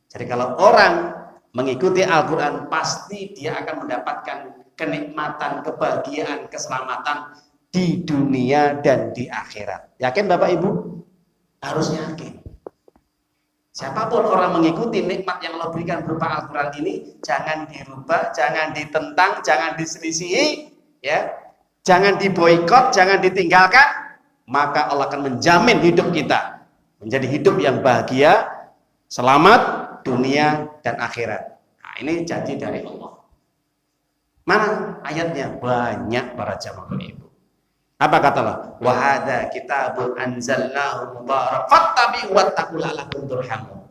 Jadi kalau orang mengikuti Al-Quran, pasti dia akan mendapatkan kenikmatan, kebahagiaan, keselamatan di dunia dan di akhirat. Yakin Bapak Ibu? Harus yakin. Siapapun orang mengikuti nikmat yang Allah berikan berupa Al-Quran ini, jangan dirubah, jangan ditentang, jangan diselisihi, ya, jangan diboikot, jangan ditinggalkan, maka Allah akan menjamin hidup kita menjadi hidup yang bahagia, selamat dunia dan akhirat. Nah, ini janji dari Allah. Mana ayatnya? Banyak para jamaah Ibu. Apa kata Allah? Wa hadza kitabun anzalnahu mubarak fattabi'u wattaqu la'allakum turhamun.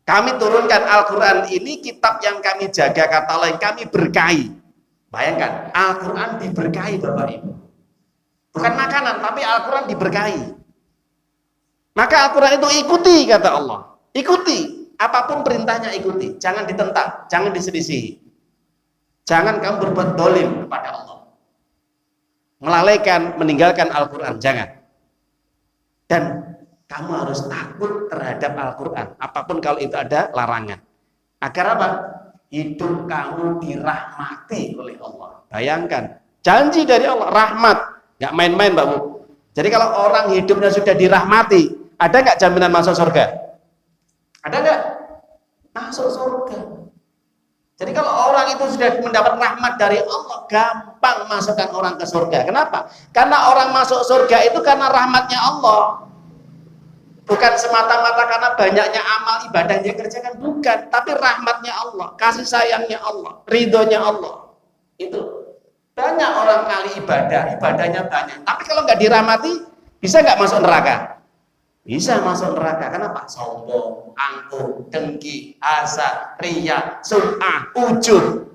Kami turunkan Al-Quran ini kitab yang kami jaga, kata Allah, yang kami berkahi. Bayangkan, Al-Quran diberkahi Bapak Ibu. Bukan makanan, tapi Al-Quran diberkahi. Maka Al-Quran itu ikuti, kata Allah. Ikuti, apapun perintahnya ikuti. Jangan ditentang, jangan diselisihi. Jangan kamu berbuat dolim kepada Allah, melalaikan, meninggalkan Al-Quran, jangan. Dan kamu harus takut terhadap Al-Quran, apapun kalau itu ada larangan. Agar apa? Hidup kamu dirahmati oleh Allah. Bayangkan, janji dari Allah, rahmat. Nggak main-main Mbak Bu. Jadi kalau orang hidupnya sudah dirahmati, ada nggak jaminan masuk surga? Ada nggak? Masuk surga. Jadi kalau orang itu sudah mendapat rahmat dari Allah, gampang masukkan orang ke surga. Kenapa? Karena orang masuk surga itu karena rahmatnya Allah. Bukan semata-mata karena banyaknya amal ibadah yang dia kerjakan, bukan. Tapi rahmatnya Allah, kasih sayangnya Allah, ridhonya Allah. Itu. Banyak orang kali ibadah, ibadahnya banyak. Tapi kalau nggak dirahmati, bisa nggak masuk neraka? Bisa masuk neraka. Kenapa? Sombong, angkuh, dengki, hasad, riya, sum'ah, ujub.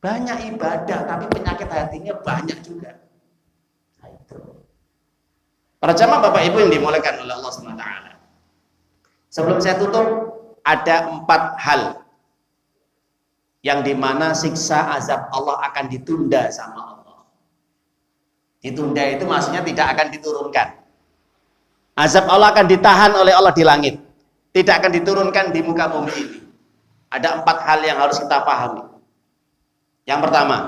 Banyak ibadah, tapi penyakit hatinya banyak juga. Nah, itu. Para jamaah Bapak Ibu yang dimuliakan oleh Allah SWT. Sebelum saya tutup, ada 4 hal yang dimana siksa azab Allah akan ditunda sama Allah. Ditunda itu maksudnya tidak akan diturunkan. Azab Allah akan ditahan oleh Allah di langit, tidak akan diturunkan di muka bumi ini. Ada 4 hal yang harus kita pahami. Yang pertama,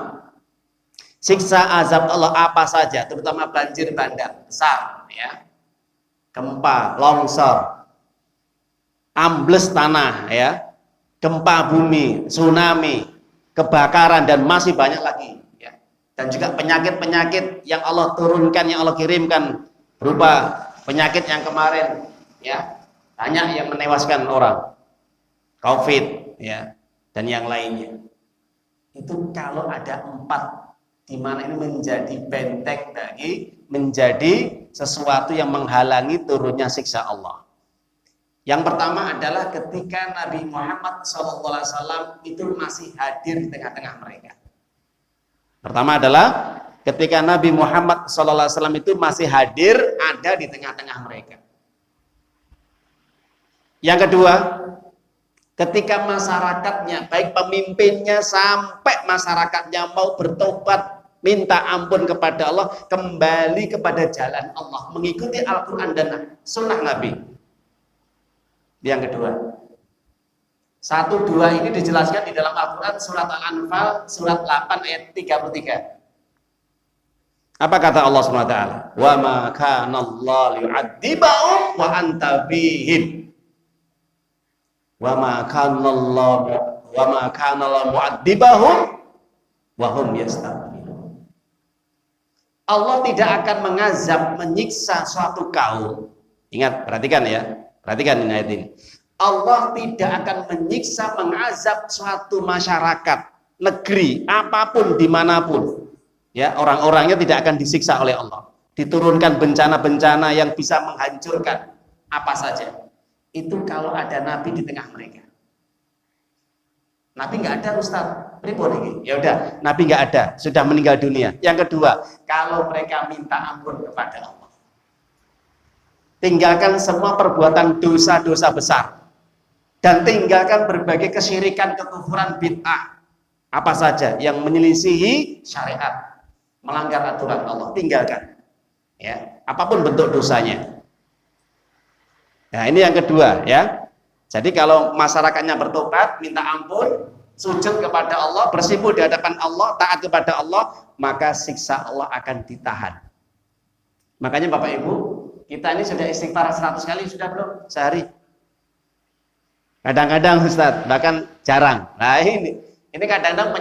Siksa azab Allah apa saja, terutama banjir bandang besar, ya, gempa, longsor, ambles tanah, ya, gempa bumi, tsunami, kebakaran, dan masih banyak lagi, ya. Dan juga penyakit-penyakit yang Allah turunkan, yang Allah kirimkan, berupa penyakit yang kemarin, ya, banyak yang menewaskan orang, COVID, ya, dan yang lainnya. Itu kalau ada 4, di mana ini menjadi benteng menjadi sesuatu yang menghalangi turunnya siksa Allah. Yang pertama adalah ketika Nabi Muhammad SAW itu masih hadir di tengah-tengah mereka. Pertama adalah ketika Nabi Muhammad SAW itu masih hadir, ada di tengah-tengah mereka. Yang kedua, ketika masyarakatnya, baik pemimpinnya sampai masyarakatnya mau bertobat, minta ampun kepada Allah, kembali kepada jalan Allah, mengikuti Al-Quran dan Sunnah Nabi. Yang kedua, 1, 2 ini dijelaskan di dalam Al-Quran surat Al-Anfal surat 8 ayat 33. Apa kata Allah SWT? Wa ma kana Allah liyu'adzibahum wa anta fihim. Wa ma kana Allah mu'adzibahum wa hum yastaghfirun. Allah tidak akan mengazab, menyiksa suatu kaum. Ingat, perhatikan ya. Perhatikan ini ayat ini. Allah tidak akan menyiksa, mengazab suatu masyarakat, negeri, apapun, dimanapun. Ya, orang-orangnya tidak akan disiksa oleh Allah. Diturunkan bencana-bencana yang bisa menghancurkan apa saja. Itu kalau ada Nabi di tengah mereka. Nabi nggak ada, Ustaz. Pripun iki? Ya udah, Nabi nggak ada, sudah meninggal dunia. Yang kedua, kalau mereka minta ampun kepada Allah, tinggalkan semua perbuatan dosa-dosa besar, dan tinggalkan berbagai kesyirikan, kekufuran, bid'ah, apa saja yang menyelisihi syariat, melanggar aturan Allah, tinggalkan. Ya, apapun bentuk dosanya. Nah, ini yang kedua, ya. Jadi kalau masyarakatnya bertobat, minta ampun, sujud kepada Allah, bersimpuh di hadapan Allah, taat kepada Allah, maka siksa Allah akan ditahan. Makanya Bapak Ibu, kita ini sudah istighfar 100 kali sudah belum sehari? Kadang-kadang Ustaz, bahkan jarang. Nah ini kadang-kadang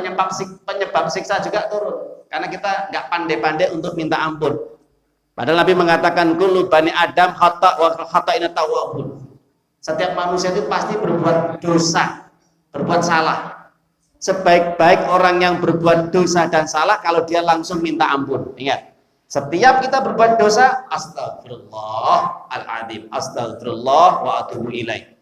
penyebab siksa juga turun, karena kita nggak pandai-pandai untuk minta ampun. Padahal Nabi mengatakan kullu bani Adam khata' wa khata'ina tawwabun. Setiap manusia itu pasti berbuat dosa, berbuat salah. Sebaik-baik orang yang berbuat dosa dan salah kalau dia langsung minta ampun. Ingat, setiap kita berbuat dosa, astagfirullahaladzim, astagfirullah wa atubu ilaih.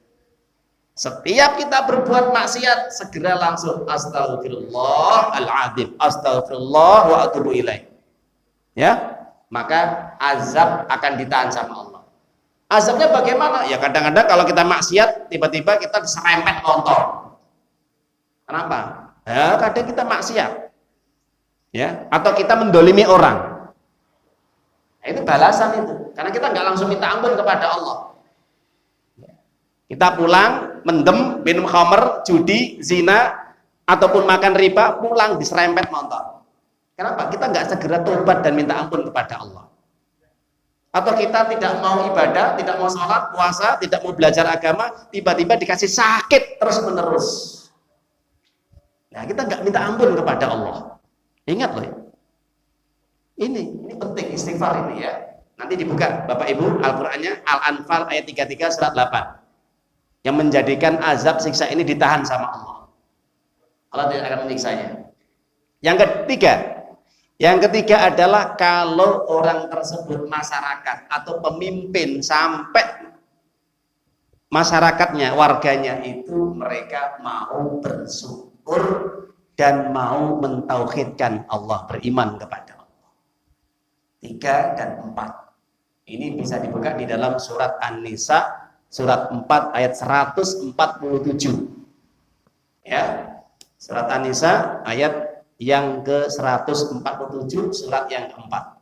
Setiap kita berbuat maksiat, segera langsung astagfirullahaladzim, astagfirullah wa atubu ilaih. Ya, maka azab akan ditahan sama Allah. Azabnya bagaimana? Ya kadang-kadang kalau kita maksiat, tiba-tiba kita diserempet motor. Kenapa? Ya kadang kita maksiat, ya, atau kita mendolimi orang. Nah, itu balasan itu, karena kita nggak langsung minta ampun kepada Allah. Kita pulang, mendem, minum khamr, judi, zina, ataupun makan riba, pulang diserempet motor. Kenapa? Kita nggak segera tobat dan minta ampun kepada Allah. Atau kita tidak mau ibadah, tidak mau sholat, puasa, tidak mau belajar agama, tiba-tiba dikasih sakit terus menerus. Nah, kita nggak minta ampun kepada Allah. Ingat loh, ini penting istighfar ini ya. Nanti dibuka Bapak Ibu Al-Qur'annya, Al-Anfal ayat 33 surat 8. Yang menjadikan azab siksa ini ditahan sama Allah. Allah tidak akan menyiksanya. Yang ketiga adalah kalau orang tersebut, masyarakat atau pemimpin sampai masyarakatnya, warganya itu mereka mau bersyukur dan mau mentauhidkan Allah, beriman kepada Allah. 3 dan 4. Ini bisa dibuka di dalam surat An-Nisa surat 4 ayat 147. Ya. Surat An-Nisa ayat yang ke-147, surat yang keempat.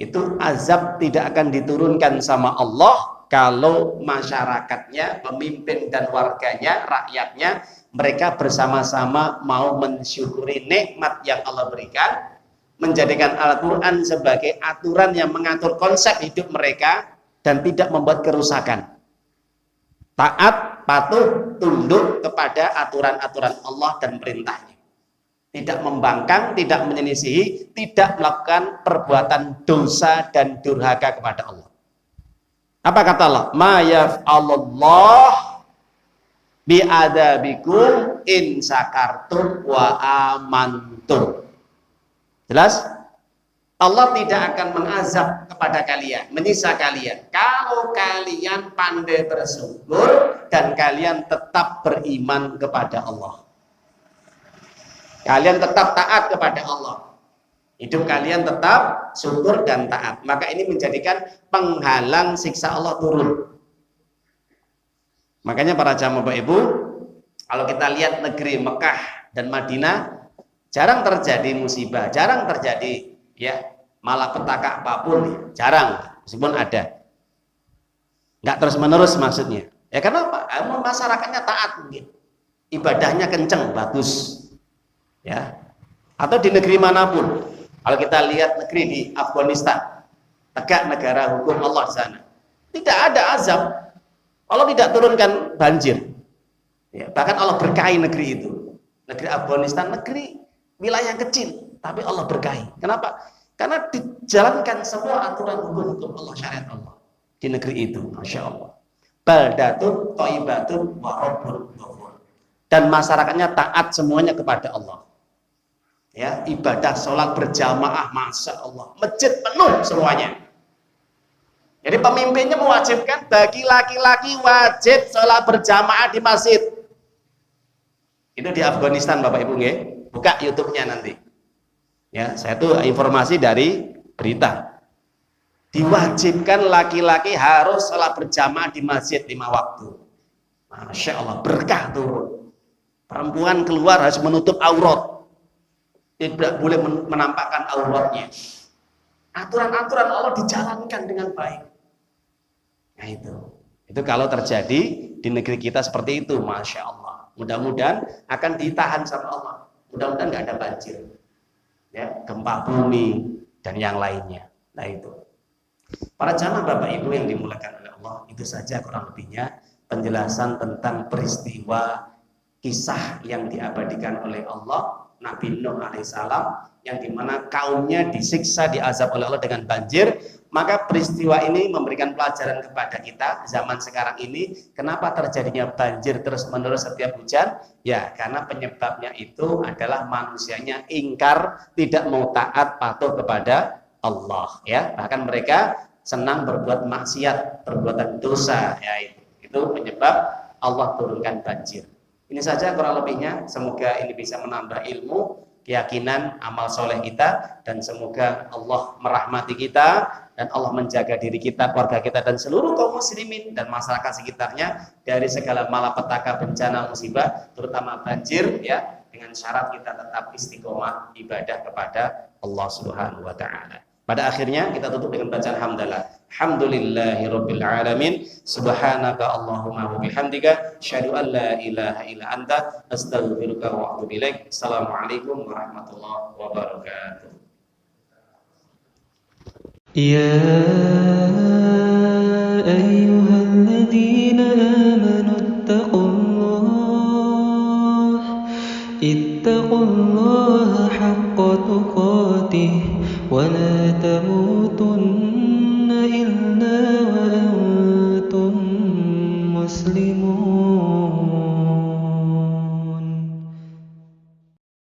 Itu azab tidak akan diturunkan sama Allah kalau masyarakatnya, pemimpin dan warganya, rakyatnya, mereka bersama-sama mau mensyukuri nikmat yang Allah berikan, menjadikan Al-Quran sebagai aturan yang mengatur konsep hidup mereka dan tidak membuat kerusakan. Taat, patuh, tunduk kepada aturan-aturan Allah dan perintahnya. Tidak membangkang, tidak menyelisihi, tidak melakukan perbuatan dosa dan durhaka kepada Allah. Apa kata Allah? Ma yaf'alullah bi'adabikum in sakartum wa amantum. Jelas? Allah tidak akan mengazab kepada kalian, menyiksa kalian kalau kalian pandai bersyukur dan kalian tetap beriman kepada Allah. Kalian tetap taat kepada Allah. Hidup kalian tetap syukur dan taat. Maka ini menjadikan penghalang siksa Allah turun. Makanya para jamaah Bapak Ibu, kalau kita lihat negeri Mekah dan Madinah, jarang terjadi musibah, jarang terjadi ya malapetaka apapun, jarang, meskipun ada. Nggak terus menerus maksudnya. Ya karena apa? Masyarakatnya taat mungkin. Ibadahnya kenceng, bagus. Ya. Atau di negeri manapun. Kalau kita lihat negeri di Afghanistan, tegak negara hukum Allah di sana. Tidak ada azab. Allah tidak turunkan banjir. Ya, bahkan Allah berkahi negeri itu. Negeri Afghanistan, negeri wilayah kecil, tapi Allah berkahi. Kenapa? Karena dijalankan semua aturan hukum Allah, syariat Allah di negeri itu. Masya Allah. Baldatun thayyibatun wa rabbun ghafur. Dan masyarakatnya taat semuanya kepada Allah. Ya, ibadah sholat berjamaah, masya Allah, masjid penuh semuanya. Jadi pemimpinnya mewajibkan bagi laki-laki wajib sholat berjamaah di masjid. Itu di Afghanistan Bapak Ibu nggih. Buka YouTube-nya nanti. Ya, saya tuh informasi dari berita. Diwajibkan laki-laki harus sholat berjamaah di masjid 5 waktu. Masya Allah, berkah turun. Perempuan keluar harus menutup aurat. Tidak boleh menampakkan auratnya. Aturan-aturan Allah dijalankan dengan baik. Nah itu kalau terjadi di negeri kita seperti itu, masya Allah. Mudah-mudahan akan ditahan sama Allah. Mudah-mudahan nggak ada banjir, ya, gempa bumi dan yang lainnya. Nah itu. Para jamaah Bapak Ibu yang dimuliakan oleh Allah, itu saja kurang lebihnya penjelasan tentang peristiwa kisah yang diabadikan oleh Allah. Nabi Nuh alaihissalam yang dimana kaumnya disiksa, diazab oleh Allah dengan banjir. Maka peristiwa ini memberikan pelajaran kepada kita zaman sekarang ini. Kenapa terjadinya banjir terus menerus setiap hujan? Ya karena penyebabnya itu adalah manusianya ingkar, tidak mau taat patuh kepada Allah. Ya bahkan mereka senang berbuat maksiat, perbuatan dosa. Ya itu penyebab Allah turunkan banjir. Ini saja kurang lebihnya, semoga ini bisa menambah ilmu, keyakinan, amal soleh kita, dan semoga Allah merahmati kita, dan Allah menjaga diri kita, keluarga kita, dan seluruh kaum muslimin, dan masyarakat sekitarnya, dari segala malapetaka, bencana, musibah, terutama banjir, ya, dengan syarat kita tetap istiqomah ibadah kepada Allah Subhanahu wa Ta'ala. Pada akhirnya kita tutup dengan bacaan hamdalah. Alhamdulillahirabbil alamin. Subhanaka Allahumma wa bihamdika asyhadu an la ilaha illa anta astaghfiruka wa atubu ilaik. Assalamualaikum warahmatullahi wabarakatuh. Ya ayyuhalladzina amanu ittaqullaha haqqa tuqatih ولا تموتن إلا وأنتم مسلمون.